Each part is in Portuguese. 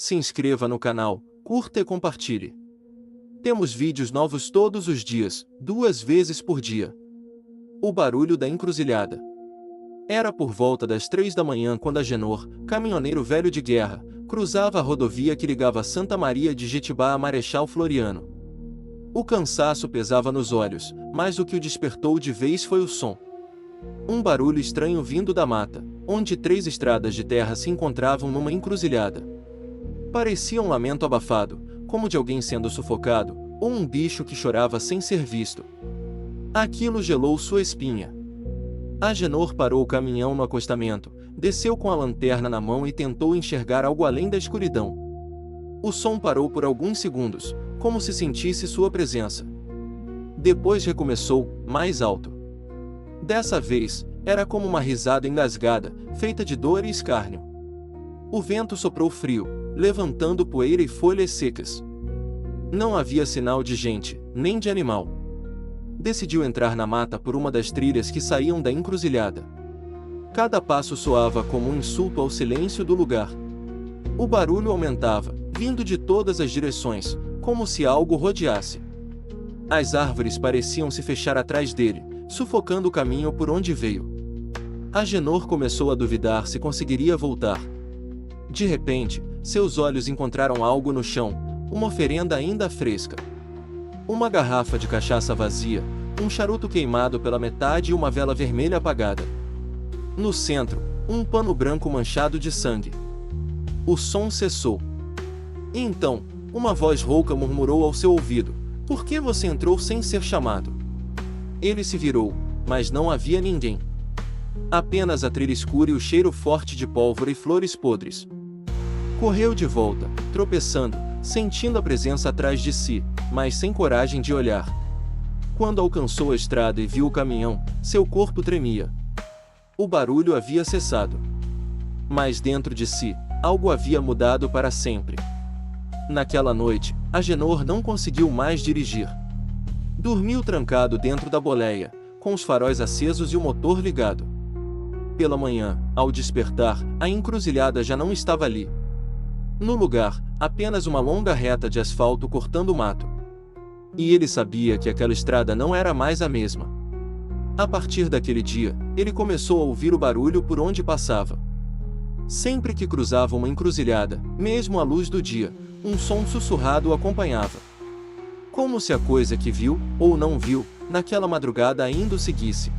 Se inscreva no canal, curta e compartilhe. Temos vídeos novos todos os dias, 2 vezes por dia. O barulho da encruzilhada. Era por volta das 3 da manhã quando Agenor, caminhoneiro velho de guerra, cruzava a rodovia que ligava Santa Maria de Jetibá a Marechal Floriano. O cansaço pesava nos olhos, mas o que o despertou de vez foi o som. Um barulho estranho vindo da mata, onde 3 estradas de terra se encontravam numa encruzilhada. Parecia um lamento abafado, como de alguém sendo sufocado, ou um bicho que chorava sem ser visto. Aquilo gelou sua espinha. Agenor parou o caminhão no acostamento, desceu com a lanterna na mão e tentou enxergar algo além da escuridão. O som parou por alguns segundos, como se sentisse sua presença. Depois recomeçou, mais alto. Dessa vez, era como uma risada engasgada, feita de dor e escárnio. O vento soprou frio, levantando poeira e folhas secas. Não havia sinal de gente, nem de animal. Decidiu entrar na mata por uma das trilhas que saíam da encruzilhada. Cada passo soava como um insulto ao silêncio do lugar. O barulho aumentava, vindo de todas as direções, como se algo rodeasse. As árvores pareciam se fechar atrás dele, sufocando o caminho por onde veio. Agenor começou a duvidar se conseguiria voltar. De repente, seus olhos encontraram algo no chão, uma oferenda ainda fresca. Uma garrafa de cachaça vazia, um charuto queimado pela metade e uma vela vermelha apagada. No centro, um pano branco manchado de sangue. O som cessou. E então, uma voz rouca murmurou ao seu ouvido: "Por que você entrou sem ser chamado?" Ele se virou, mas não havia ninguém. Apenas a trilha escura e o cheiro forte de pólvora e flores podres. Correu de volta, tropeçando, sentindo a presença atrás de si, mas sem coragem de olhar. Quando alcançou a estrada e viu o caminhão, seu corpo tremia. O barulho havia cessado. Mas dentro de si, algo havia mudado para sempre. Naquela noite, Agenor não conseguiu mais dirigir. Dormiu trancado dentro da boleia, com os faróis acesos e o motor ligado. Pela manhã, ao despertar, a encruzilhada já não estava ali. No lugar, apenas uma longa reta de asfalto cortando o mato. E ele sabia que aquela estrada não era mais a mesma. A partir daquele dia, ele começou a ouvir o barulho por onde passava. Sempre que cruzava uma encruzilhada, mesmo à luz do dia, um som sussurrado o acompanhava. Como se a coisa que viu, ou não viu, naquela madrugada ainda o seguisse.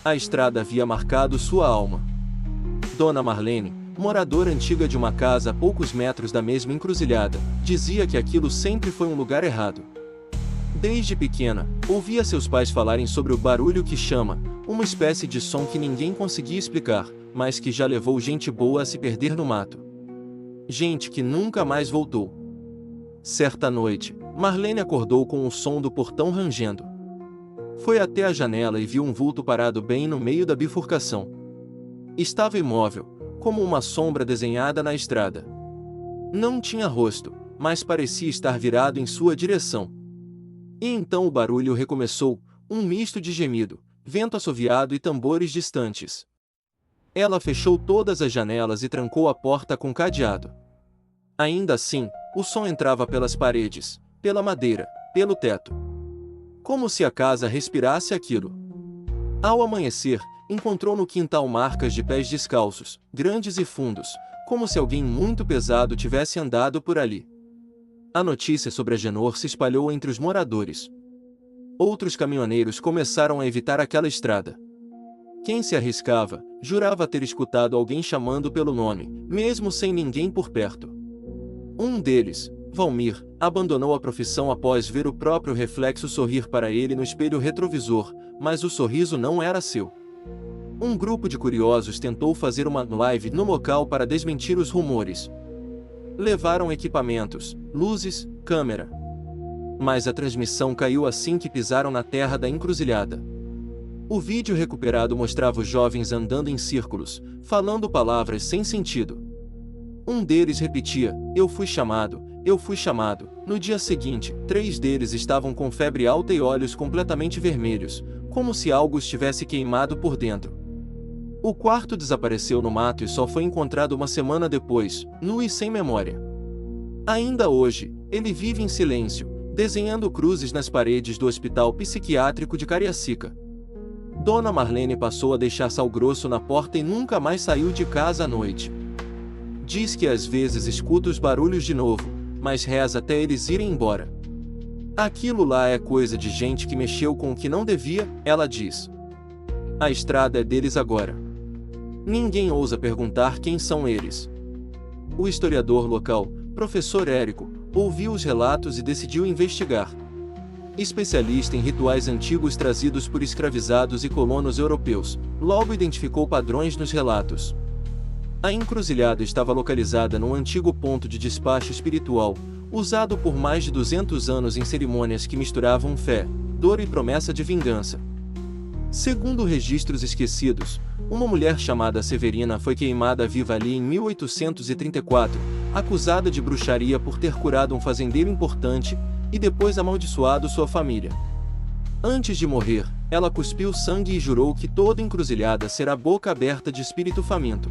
A estrada havia marcado sua alma. Dona Marlene, moradora antiga de uma casa a poucos metros da mesma encruzilhada, dizia que aquilo sempre foi um lugar errado. Desde pequena, ouvia seus pais falarem sobre o barulho que chama, uma espécie de som que ninguém conseguia explicar, mas que já levou gente boa a se perder no mato. Gente que nunca mais voltou. Certa noite, Marlene acordou com o som do portão rangendo. Foi até a janela e viu um vulto parado bem no meio da bifurcação. Estava imóvel, como uma sombra desenhada na estrada. Não tinha rosto, mas parecia estar virado em sua direção. E então o barulho recomeçou, um misto de gemido, vento assoviado e tambores distantes. Ela fechou todas as janelas e trancou a porta com cadeado. Ainda assim, o som entrava pelas paredes, pela madeira, pelo teto. Como se a casa respirasse aquilo. Ao amanhecer, encontrou no quintal marcas de pés descalços, grandes e fundos, como se alguém muito pesado tivesse andado por ali. A notícia sobre Agenor se espalhou entre os moradores. Outros caminhoneiros começaram a evitar aquela estrada. Quem se arriscava, jurava ter escutado alguém chamando pelo nome, mesmo sem ninguém por perto. Um deles, Valmir, abandonou a profissão após ver o próprio reflexo sorrir para ele no espelho retrovisor, mas o sorriso não era seu. Um grupo de curiosos tentou fazer uma live no local para desmentir os rumores. Levaram equipamentos, luzes, câmera. Mas a transmissão caiu assim que pisaram na terra da encruzilhada. O vídeo recuperado mostrava os jovens andando em círculos, falando palavras sem sentido. Um deles repetia: "Eu fui chamado, eu fui chamado." No dia seguinte, 3 deles estavam com febre alta e olhos completamente vermelhos, como se algo os tivesse queimado por dentro. O quarto desapareceu no mato e só foi encontrado uma semana depois, nu e sem memória. Ainda hoje, ele vive em silêncio, desenhando cruzes nas paredes do Hospital Psiquiátrico de Cariacica. Dona Marlene passou a deixar sal grosso na porta e nunca mais saiu de casa à noite. Diz que às vezes escuta os barulhos de novo, mas reza até eles irem embora. Aquilo lá é coisa de gente que mexeu com o que não devia, ela diz. A estrada é deles agora. Ninguém ousa perguntar quem são eles. O historiador local, professor Érico, ouviu os relatos e decidiu investigar. Especialista em rituais antigos trazidos por escravizados e colonos europeus, logo identificou padrões nos relatos. A encruzilhada estava localizada num antigo ponto de despacho espiritual, usado por mais de 200 anos em cerimônias que misturavam fé, dor e promessa de vingança. Segundo registros esquecidos, uma mulher chamada Severina foi queimada viva ali em 1834, acusada de bruxaria por ter curado um fazendeiro importante e depois amaldiçoado sua família. Antes de morrer, ela cuspiu sangue e jurou que toda encruzilhada será boca aberta de espírito faminto.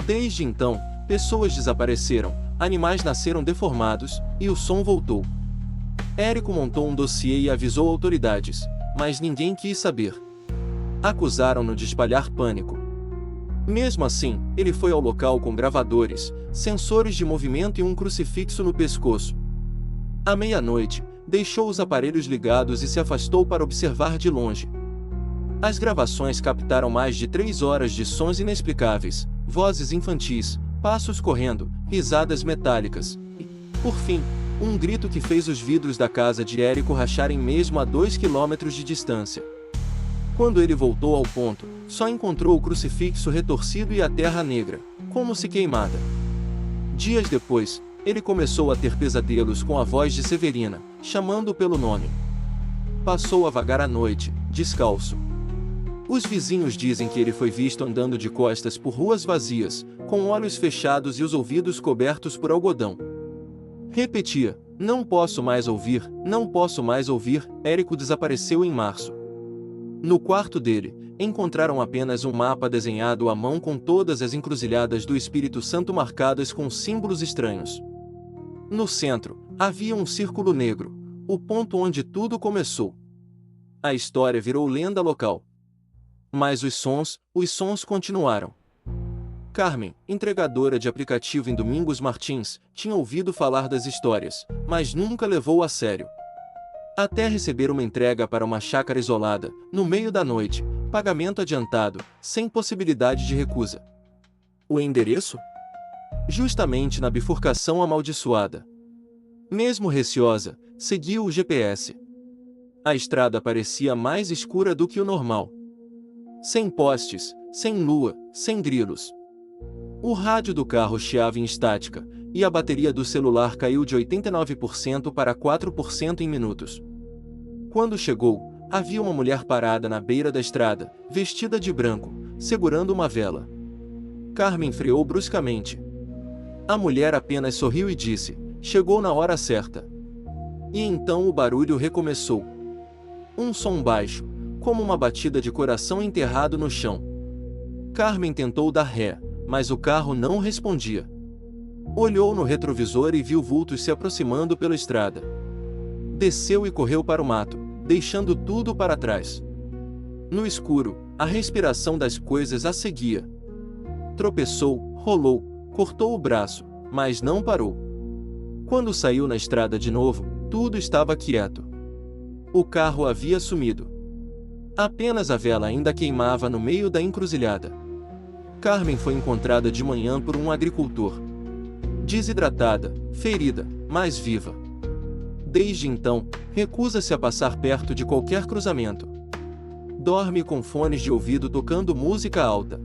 Desde então, pessoas desapareceram, animais nasceram deformados, e o som voltou. Érico montou um dossiê e avisou autoridades, mas ninguém quis saber. Acusaram-no de espalhar pânico. Mesmo assim, ele foi ao local com gravadores, sensores de movimento e um crucifixo no pescoço. À meia-noite, deixou os aparelhos ligados e se afastou para observar de longe. As gravações captaram mais de 3 horas de sons inexplicáveis, vozes infantis, passos correndo, risadas metálicas e, por fim, um grito que fez os vidros da casa de Érico racharem mesmo a 2 quilômetros de distância. Quando ele voltou ao ponto, só encontrou o crucifixo retorcido e a terra negra, como se queimada. Dias depois, ele começou a ter pesadelos com a voz de Severina, chamando-o pelo nome. Passou a vagar à noite, descalço. Os vizinhos dizem que ele foi visto andando de costas por ruas vazias, com olhos fechados e os ouvidos cobertos por algodão. Repetia: "Não posso mais ouvir, não posso mais ouvir." Érico desapareceu em março. No quarto dele, encontraram apenas um mapa desenhado à mão com todas as encruzilhadas do Espírito Santo marcadas com símbolos estranhos. No centro, havia um círculo negro, o ponto onde tudo começou. A história virou lenda local. Mas os sons continuaram. Carmen, entregadora de aplicativo em Domingos Martins, tinha ouvido falar das histórias, mas nunca levou a sério. Até receber uma entrega para uma chácara isolada, no meio da noite, pagamento adiantado, sem possibilidade de recusa. O endereço? Justamente na bifurcação amaldiçoada. Mesmo receosa, seguiu o GPS. A estrada parecia mais escura do que o normal. Sem postes, sem lua, sem grilos. O rádio do carro chiava em estática, e a bateria do celular caiu de 89% para 4% em minutos. Quando chegou, havia uma mulher parada na beira da estrada, vestida de branco, segurando uma vela. Carmen freou bruscamente. A mulher apenas sorriu e disse: "Chegou na hora certa." E então o barulho recomeçou. Um som baixo, como uma batida de coração enterrado no chão. Carmen tentou dar ré, mas o carro não respondia. Olhou no retrovisor e viu vultos se aproximando pela estrada. Desceu e correu para o mato, deixando tudo para trás. No escuro, a respiração das coisas a seguia. Tropeçou, rolou, cortou o braço, mas não parou. Quando saiu na estrada de novo, tudo estava quieto. O carro havia sumido. Apenas a vela ainda queimava no meio da encruzilhada. Carmen foi encontrada de manhã por um agricultor. Desidratada, ferida, mas viva. Desde então, recusa-se a passar perto de qualquer cruzamento. Dorme com fones de ouvido tocando música alta.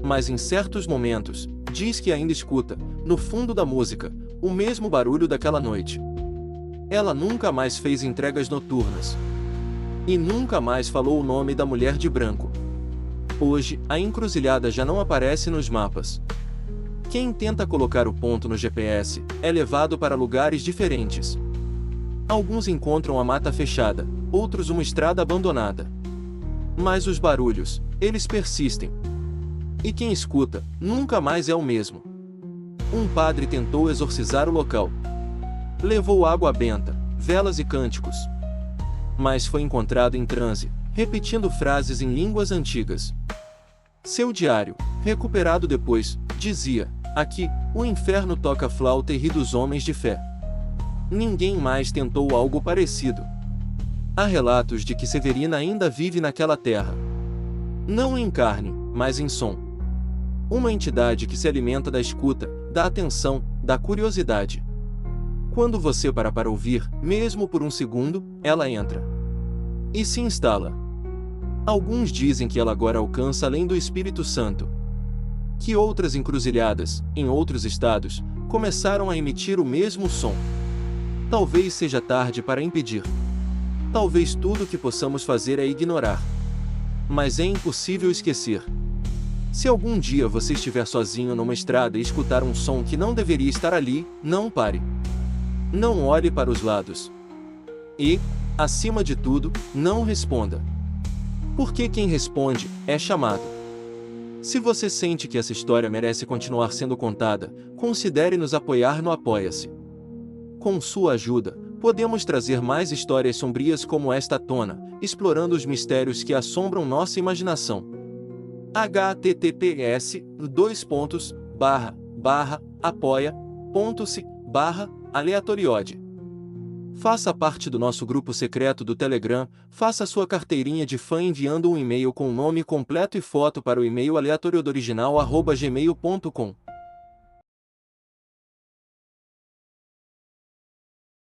Mas em certos momentos, diz que ainda escuta, no fundo da música, o mesmo barulho daquela noite. Ela nunca mais fez entregas noturnas. E nunca mais falou o nome da mulher de branco. Hoje, a encruzilhada já não aparece nos mapas. Quem tenta colocar o ponto no GPS é levado para lugares diferentes. Alguns encontram a mata fechada, outros uma estrada abandonada. Mas os barulhos, eles persistem. E quem escuta, nunca mais é o mesmo. um padre tentou exorcizar o local. Levou água benta, velas e cânticos. Mas foi encontrado em transe, repetindo frases em línguas antigas. Seu diário, recuperado depois, dizia: aqui, o inferno toca flauta e ri dos homens de fé. Ninguém mais tentou algo parecido. Há relatos de que Severina ainda vive naquela terra. Não em carne, mas em som. Uma entidade que se alimenta da escuta, da atenção, da curiosidade. Quando você para ouvir, mesmo por um segundo, ela entra. E se instala. Alguns dizem que ela agora alcança além do Espírito Santo. Que outras encruzilhadas, em outros estados, começaram a emitir o mesmo som. Talvez seja tarde para impedir. Talvez tudo o que possamos fazer é ignorar. Mas é impossível esquecer. Se algum dia você estiver sozinho numa estrada e escutar um som que não deveria estar ali, não pare. Não olhe para os lados. E, acima de tudo, não responda. Porque quem responde é chamado. Se você sente que essa história merece continuar sendo contada, considere nos apoiar no Apoia-se. Com sua ajuda, podemos trazer mais histórias sombrias como esta à tona, explorando os mistérios que assombram nossa imaginação. https://apoia.se/aleatoriode. Faça parte do nosso grupo secreto do Telegram, faça sua carteirinha de fã enviando um e-mail com o nome completo e foto para o e-mail aleatoriodoriginal@gmail.com.